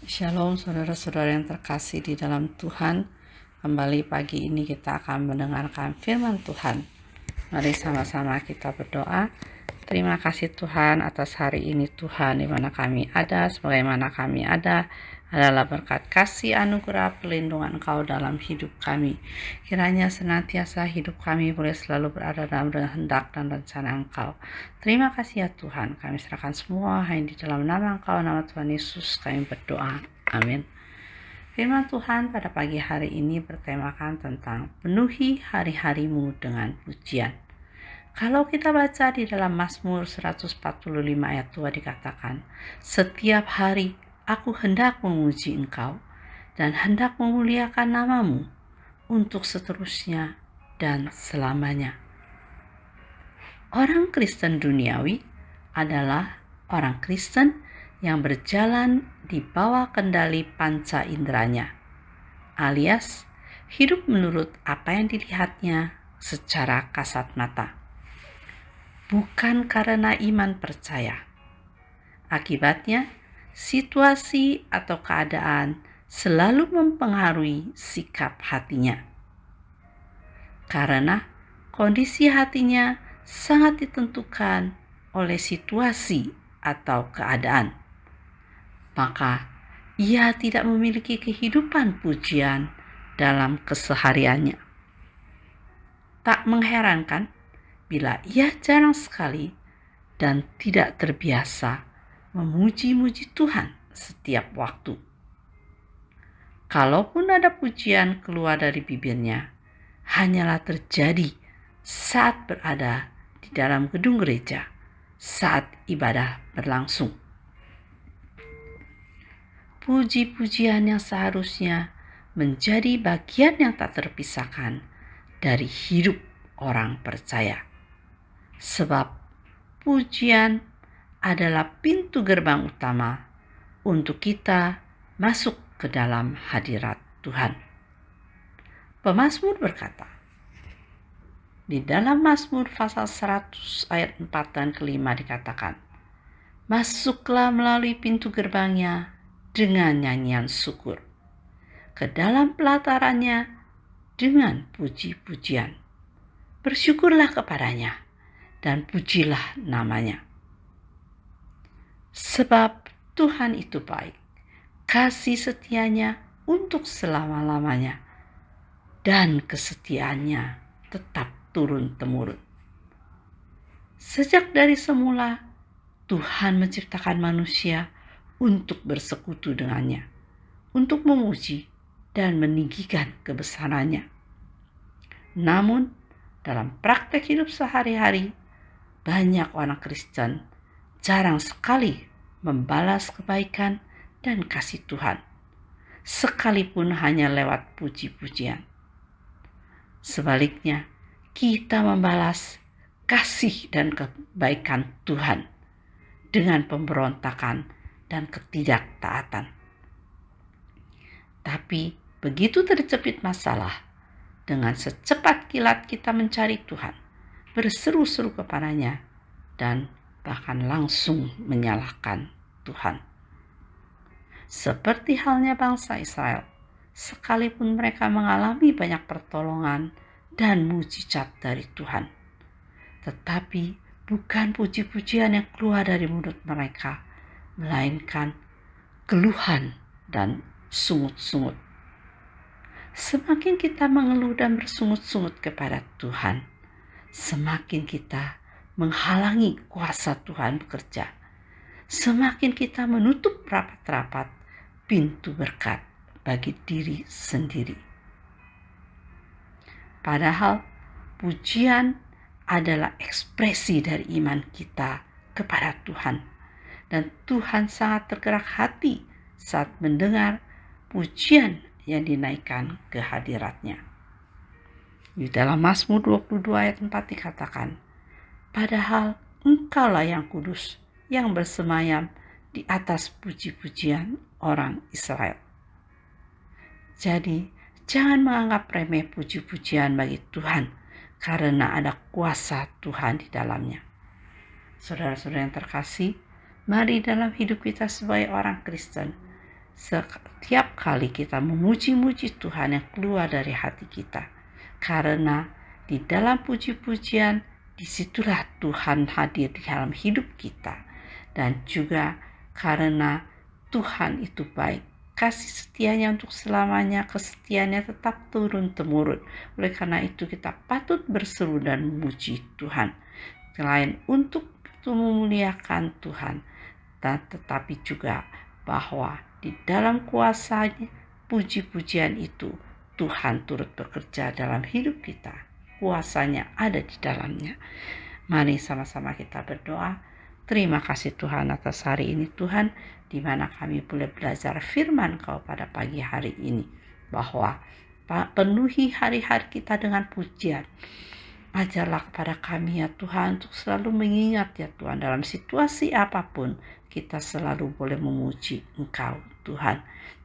Shalom saudara-saudara yang terkasih di dalam Tuhan. Kembali pagi ini kita akan mendengarkan firman Tuhan. Mari sama-sama kita berdoa. Terima kasih Tuhan atas hari ini Tuhan, di mana kami ada, sebagaimana kami ada adalah berkat kasih anugerah perlindungan Engkau dalam hidup kami. Kiranya senantiasa hidup kami boleh selalu berada dalam kehendak dan rencana Engkau. Terima kasih ya Tuhan, kami serahkan semua hanya di dalam nama Engkau, nama Tuhan Yesus kami berdoa. Amin. Firman Tuhan pada pagi hari ini bertemakan tentang penuhi hari-harimu dengan pujian. Kalau kita baca di dalam Mazmur 145 ayat 2 dikatakan, "Setiap hari aku hendak memuji Engkau dan hendak memuliakan namamu untuk seterusnya dan selamanya." Orang Kristen duniawi adalah orang Kristen yang berjalan di bawah kendali panca inderanya, alias hidup menurut apa yang dilihatnya secara kasat mata, bukan karena iman percaya. Akibatnya, situasi atau keadaan selalu mempengaruhi sikap hatinya. Karena kondisi hatinya sangat ditentukan oleh situasi atau keadaan, maka ia tidak memiliki kehidupan pujian dalam kesehariannya. Tak mengherankan bila ia jarang sekali dan tidak terbiasa memuji-muji Tuhan setiap waktu. Kalaupun ada pujian keluar dari bibirnya, hanyalah terjadi saat berada di dalam gedung gereja, saat ibadah berlangsung. Puji-pujian yang seharusnya menjadi bagian yang tak terpisahkan dari hidup orang percaya. Sebab pujian adalah pintu gerbang utama untuk kita masuk ke dalam hadirat Tuhan. Pemazmur berkata, di dalam Mazmur pasal 100 ayat 4 dan ke-5 dikatakan, "Masuklah melalui pintu gerbangnya dengan nyanyian syukur, ke dalam pelatarannya dengan puji-pujian. Bersyukurlah kepadanya dan pujilah namanya. Sebab Tuhan itu baik, kasih setianya untuk selama-lamanya, dan kesetiaannya tetap turun-temurun." Sejak dari semula, Tuhan menciptakan manusia untuk bersekutu dengannya, untuk memuji dan meninggikan kebesarannya. Namun, dalam praktek hidup sehari-hari, banyak orang Kristen jarang sekali membalas kebaikan dan kasih Tuhan, sekalipun hanya lewat puji-pujian. Sebaliknya, kita membalas kasih dan kebaikan Tuhan dengan pemberontakan dan ketidaktaatan. Tapi begitu terjepit masalah, dengan secepat kilat kita mencari Tuhan, berseru-seru kepadanya, dan bahkan langsung menyalahkan Tuhan. Seperti halnya bangsa Israel, sekalipun mereka mengalami banyak pertolongan dan mujizat dari Tuhan, tetapi bukan puji-pujian yang keluar dari mulut mereka, melainkan keluhan dan sungut-sungut. Semakin kita mengeluh dan bersungut-sungut kepada Tuhan, semakin kita menghalangi kuasa Tuhan bekerja. Semakin kita menutup rapat-rapat pintu berkat bagi diri sendiri. Padahal pujian adalah ekspresi dari iman kita kepada Tuhan. Dan Tuhan sangat tergerak hati saat mendengar pujian yang dinaikkan ke hadiratnya. Di dalam Mazmur 22 ayat 4 dikatakan, "Padahal Engkaulah yang kudus, yang bersemayam di atas puji-pujian orang Israel." Jadi, jangan menganggap remeh puji-pujian bagi Tuhan, karena ada kuasa Tuhan di dalamnya. Saudara-saudara yang terkasih, mari dalam hidup kita sebagai orang Kristen, setiap kali kita memuji-muji Tuhan yang keluar dari hati kita. Karena di dalam puji-pujian, disitulah Tuhan hadir di dalam hidup kita. Dan juga karena Tuhan itu baik, kasih setianya untuk selamanya, kesetiaannya tetap turun-temurun. Oleh karena itu kita patut berseru dan memuji Tuhan. Selain untuk memuliakan Tuhan, dan tetapi juga bahwa di dalam kuasanya puji-pujian itu Tuhan turut bekerja dalam hidup kita. Kuasanya ada di dalamnya. Mari sama-sama kita berdoa. Terima kasih Tuhan atas hari ini Tuhan, di mana kami boleh belajar firman Kau pada pagi hari ini. Bahwa penuhi hari-hari kita dengan pujian. Ajarlah kepada kami ya Tuhan untuk selalu mengingat ya Tuhan, dalam situasi apapun kita selalu boleh memuji Engkau Tuhan.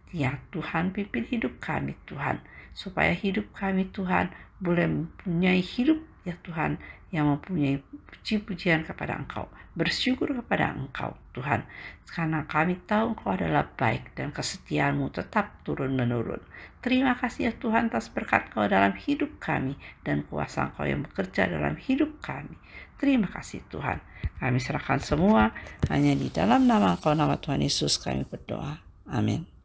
Ya Tuhan, pimpin hidup kami Tuhan, supaya hidup kami Tuhan boleh mempunyai hidup ya Tuhan yang mempunyai puji-pujian kepada Engkau, bersyukur kepada Engkau Tuhan, karena kami tahu Engkau adalah baik dan kesetiaan-Mu tetap turun-menurun. Terima kasih ya Tuhan atas berkat Kau dalam hidup kami dan kuasa Engkau yang bekerja dalam hidup kami. Terima kasih Tuhan. Kami serahkan semua hanya di dalam nama Engkau, nama Tuhan Yesus kami berdoa. Amin.